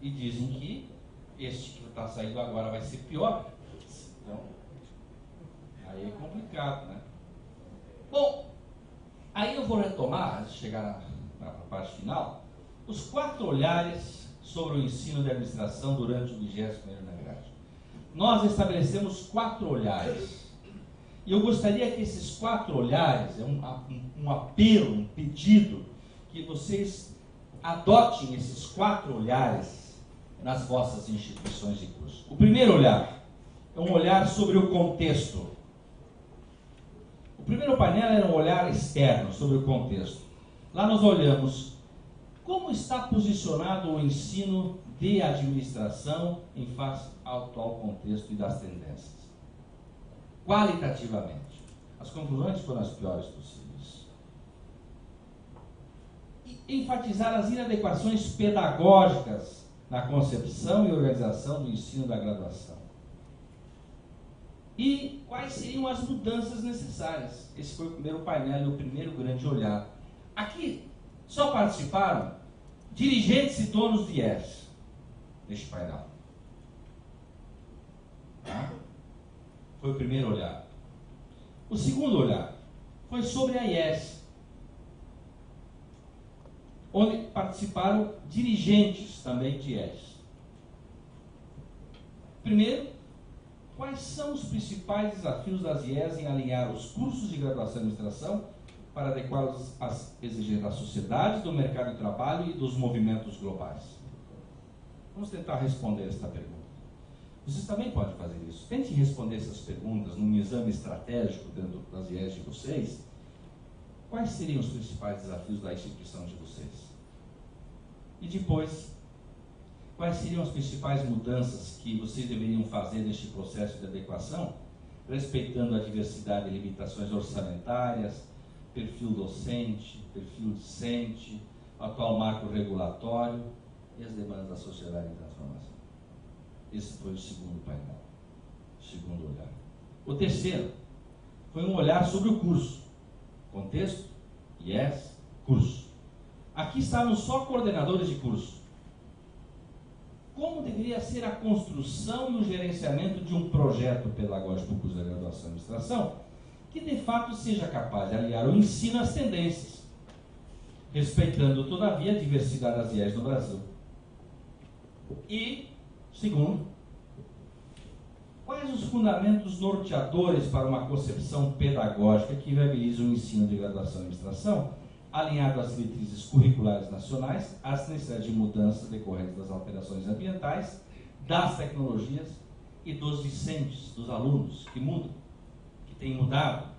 E dizem que este que está saindo agora vai ser pior. Então, aí é complicado, né? Bom, aí eu vou retomar, antes de chegar na parte final, os 4 olhares sobre o ensino de administração durante o 21º Negrário. Nós estabelecemos 4 olhares. E eu gostaria que esses 4 olhares, um apelo, um pedido, que vocês adotem esses 4 olhares nas vossas instituições de curso. O primeiro olhar é um olhar sobre o contexto. O primeiro painel era um olhar externo, sobre o contexto. Lá nós olhamos como está posicionado o ensino de administração em face ao atual contexto e das tendências. Qualitativamente, as conclusões foram as piores possíveis. E enfatizar as inadequações pedagógicas na concepção e organização do ensino da graduação. E quais seriam as mudanças necessárias? Esse foi o primeiro painel e o primeiro grande olhar. Aqui só participaram dirigentes e donos de IES neste painel. Tá? Foi o primeiro olhar. O segundo olhar foi sobre a IES, onde participaram dirigentes também de IES. Primeiro, quais são os principais desafios das IES em alinhar os cursos de graduação em administração para adequá-los às exigências da sociedade, do mercado de trabalho e dos movimentos globais? Vamos tentar responder esta pergunta. Vocês também podem fazer isso. Tente responder essas perguntas num exame estratégico dentro das IES de vocês. Quais seriam os principais desafios da instituição de vocês? E depois, quais seriam as principais mudanças que vocês deveriam fazer neste processo de adequação, respeitando a diversidade e limitações orçamentárias, perfil docente, perfil discente, atual marco regulatório e as demandas da sociedade em transformação? Esse foi o segundo painel, o segundo olhar. O terceiro foi um olhar sobre o curso. Contexto, IES, curso. Aqui estavam só coordenadores de curso. Como deveria ser a construção e o gerenciamento de um projeto pedagógico do curso de graduação em administração que de fato seja capaz de aliar o ensino às tendências, respeitando todavia a diversidade das IES no Brasil. E, segundo, quais os fundamentos norteadores para uma concepção pedagógica que viabilize o ensino de graduação em administração, alinhado às diretrizes curriculares nacionais, às necessidades de mudança decorrentes das alterações ambientais, das tecnologias e dos discentes, dos alunos que mudam, que têm mudado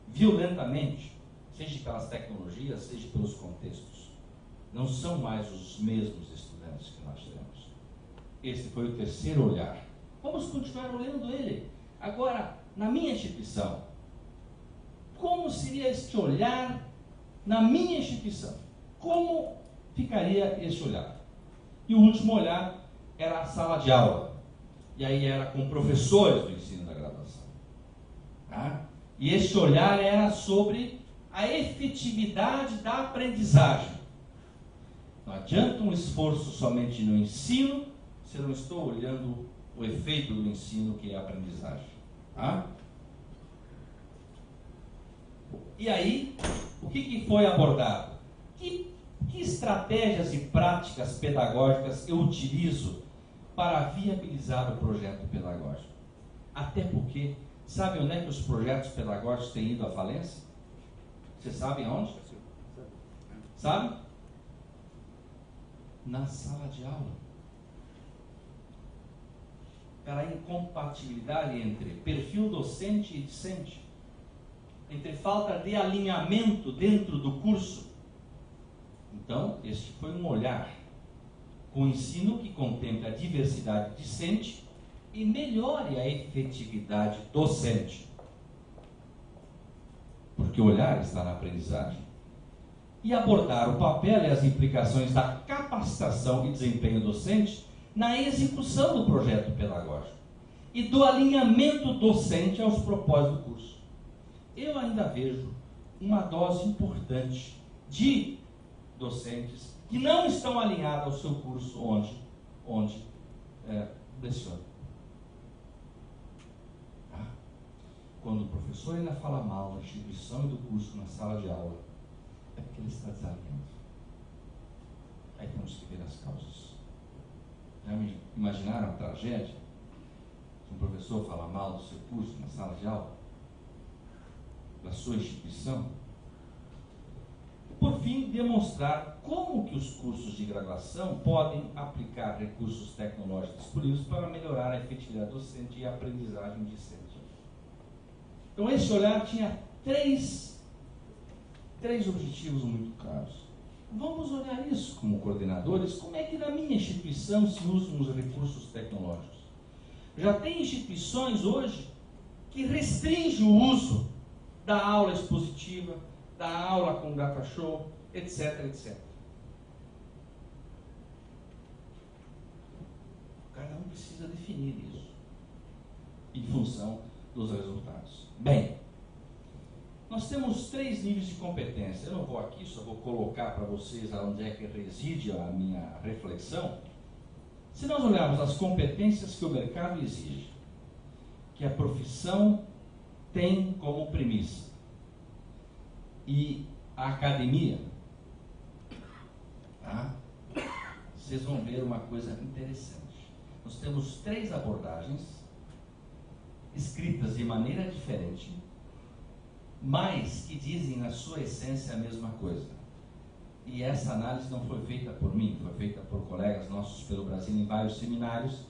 violentamente, seja pelas tecnologias, seja pelos contextos. Não são mais os mesmos estudantes que nós temos. Esse foi o terceiro olhar. Vamos continuar olhando ele. Agora, na minha instituição, como seria este olhar na minha instituição? Como ficaria esse olhar? E o último olhar era a sala de aula. E aí era com professores do ensino da graduação. Tá? E este olhar era sobre a efetividade da aprendizagem. Não adianta um esforço somente no ensino se eu não estou olhando o efeito do ensino, que é a aprendizagem. Tá? E aí, o que foi abordado? Que estratégias e práticas pedagógicas eu utilizo para viabilizar o projeto pedagógico? Até porque, sabe onde é que os projetos pedagógicos têm ido à falência? Vocês sabem aonde? Sabe? Na sala de aula. Pela incompatibilidade entre perfil docente e discente, entre falta de alinhamento dentro do curso. Então, este foi um olhar com o ensino que contemple a diversidade discente e melhore a efetividade docente. Porque o olhar está na aprendizagem. E abordar o papel e as implicações da capacitação e desempenho docente na execução do projeto pedagógico e do alinhamento docente aos propósitos do curso. Eu ainda vejo uma dose importante de docentes que não estão alinhados ao seu curso, onde onde leciona. Quando o professor ainda fala mal da instituição e do curso na sala de aula, é porque ele está desalinhando. Aí temos que ver as causas. Já imaginaram a tragédia? Se um professor fala mal do seu curso na sala de aula, da sua instituição? Por fim, demonstrar como que os cursos de graduação podem aplicar recursos tecnológicos disponíveis para melhorar a efetividade docente e a aprendizagem discente. Então, esse olhar tinha três objetivos muito claros. Vamos olhar isso como coordenadores, como é que na minha instituição se usam os recursos tecnológicos. Já tem instituições hoje que restringem o uso da aula expositiva, da aula com data show, etc, etc. Cada um precisa definir isso em função dos resultados. Bem, nós temos 3 níveis de competência. Eu não vou aqui, só vou colocar para vocês onde é que reside a minha reflexão. Se nós olharmos as competências que o mercado exige, que a profissão tem como premissa, e a academia, vocês vão ver uma coisa interessante. Nós temos 3 abordagens escritas de maneira diferente, mas que dizem na sua essência a mesma coisa. E essa análise não foi feita por mim, foi feita por colegas nossos pelo Brasil em vários seminários,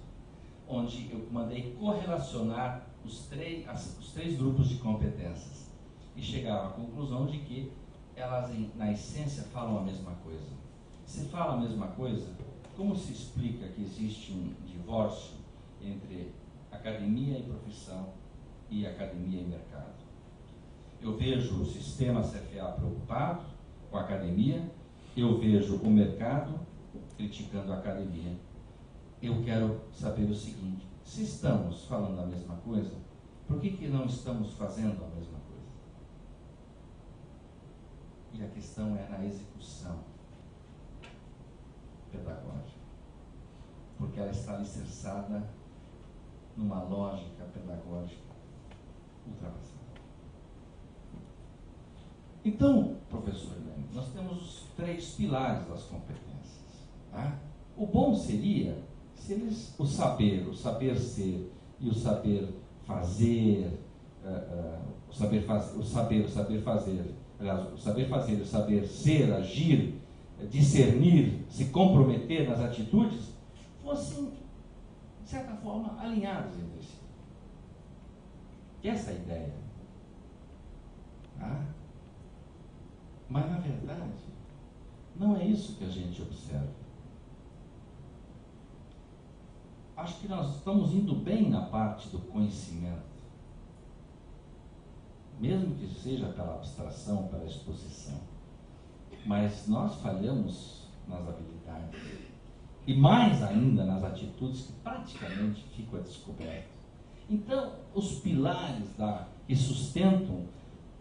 onde eu mandei correlacionar os três grupos de competências e chegaram à conclusão de que elas, na essência, falam a mesma coisa. Se fala a mesma coisa, como se explica que existe um divórcio entre academia e profissão e academia e mercado? Eu vejo o sistema CFA preocupado com a academia, eu vejo o mercado criticando a academia. Eu quero saber o seguinte: se estamos falando a mesma coisa, por que não estamos fazendo a mesma coisa? E a questão é na execução pedagógica, porque ela está alicerçada numa lógica pedagógica ultrapassada. Então, professor Helene, nós temos os 3 pilares das competências. Tá? O bom seria se eles, o saber ser e o saber fazer, o saber ser, agir, discernir, se comprometer nas atitudes, fossem, de certa forma, alinhados entre si. Essa é a ideia. Tá? Mas, na verdade, não é isso que a gente observa. Acho que nós estamos indo bem na parte do conhecimento, mesmo que seja pela abstração, pela exposição. Mas nós falhamos nas habilidades, e mais ainda nas atitudes que praticamente ficam a descoberto. Então, os pilares que sustentam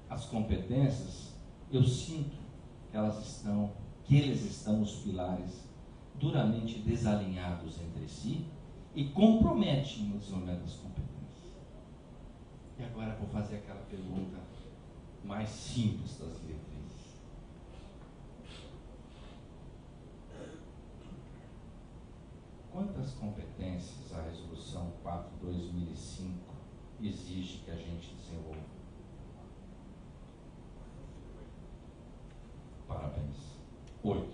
as competências, eu sinto que eles estão, os pilares, duramente desalinhados entre si e comprometem o desenvolvimento das competências. E agora vou fazer aquela pergunta mais simples das diretrizes. Quantas competências a Resolução 4/2005 exige que a gente desenvolva? Parabéns. 8.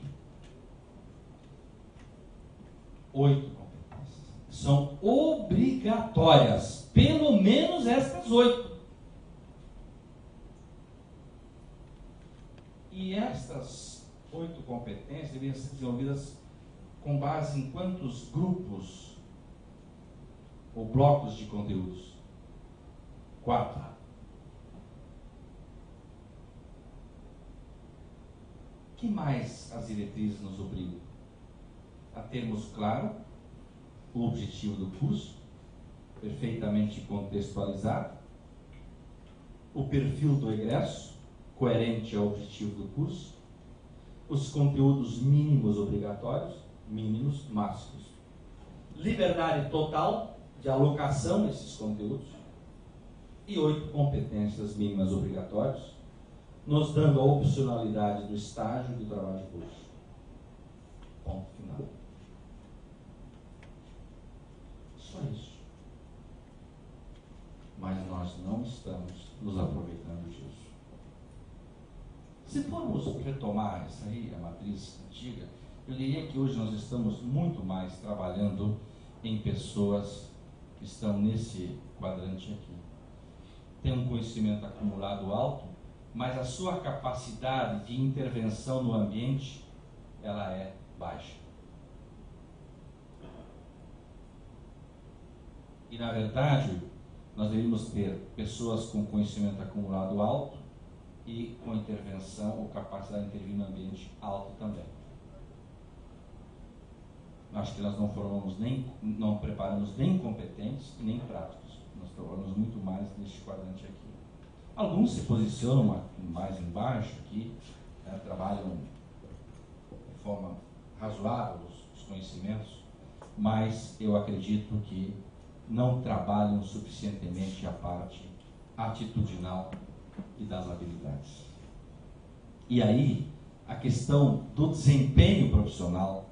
8 competências. São obrigatórias. Pelo menos estas 8. E estas 8 competências deveriam ser desenvolvidas com base em quantos grupos ou blocos de conteúdos? 4. O que mais as diretrizes nos obrigam? A termos claro o objetivo do curso, perfeitamente contextualizado, o perfil do egresso, coerente ao objetivo do curso, os conteúdos mínimos obrigatórios, mínimos, máximos liberdade total de alocação desses conteúdos e 8 competências mínimas obrigatórias, nos dando a opcionalidade do estágio e do trabalho de curso. Ponto final. Só isso. Mas nós não estamos nos aproveitando disso. Se formos retomar essa aí, a matriz antiga, eu diria que hoje nós estamos muito mais trabalhando em pessoas que estão nesse quadrante aqui. Tem um conhecimento acumulado alto, mas a sua capacidade de intervenção no ambiente, ela é baixa. E, na verdade, nós deveríamos ter pessoas com conhecimento acumulado alto e com intervenção ou capacidade de intervir no ambiente alto também. Acho que nós não preparamos nem competentes nem práticos. Nós trabalhamos muito mais neste quadrante aqui. Alguns se posicionam mais embaixo aqui, trabalham de forma razoável os conhecimentos, mas eu acredito que não trabalham suficientemente a parte atitudinal e das habilidades. E aí, a questão do desempenho profissional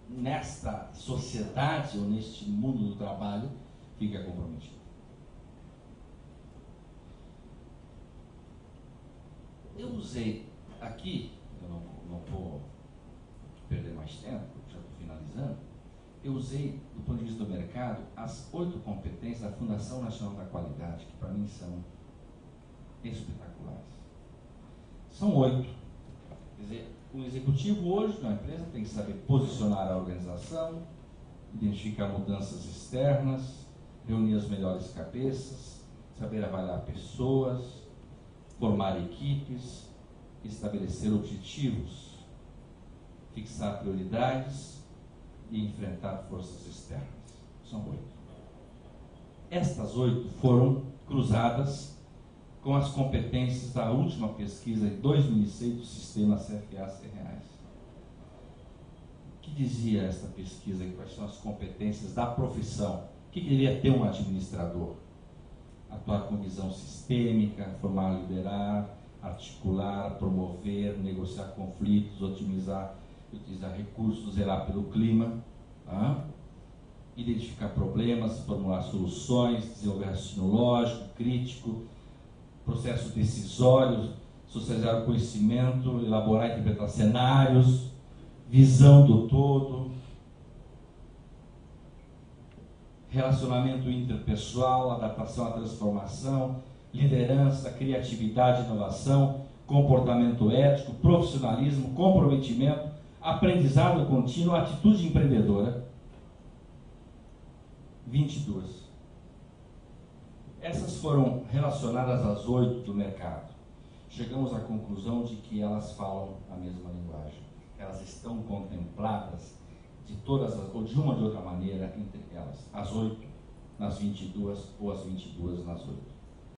nesta sociedade ou neste mundo do trabalho fica comprometida. Eu usei aqui, eu não vou perder mais tempo, já estou finalizando, eu usei, do ponto de vista do mercado, as 8 competências da Fundação Nacional da Qualidade, que para mim são espetaculares. São 8. Quer dizer, o executivo hoje na empresa tem que saber posicionar a organização, identificar mudanças externas, reunir as melhores cabeças, saber avaliar pessoas, formar equipes, estabelecer objetivos, fixar prioridades e enfrentar forças externas. São 8. Estas 8 foram cruzadas com as competências da última pesquisa de 2006 do sistema CFA-CRAS. O que dizia esta pesquisa? Quais são as competências da profissão? O que deveria ter um administrador? Atuar com visão sistêmica, formar, liderar, articular, promover, negociar conflitos, utilizar recursos, zelar pelo clima, identificar problemas, formular soluções, desenvolver raciocínio lógico, crítico, processo decisório, socializar o conhecimento, elaborar e interpretar cenários, visão do todo, relacionamento interpessoal, adaptação à transformação, liderança, criatividade, inovação, comportamento ético, profissionalismo, comprometimento, aprendizado contínuo, atitude empreendedora. 22. Essas foram relacionadas às 8 do mercado. Chegamos à conclusão de que elas falam a mesma linguagem. Elas estão contempladas de todas as, ou de uma ou de outra maneira entre elas. As 8 nas 22 ou as 22 nas 8.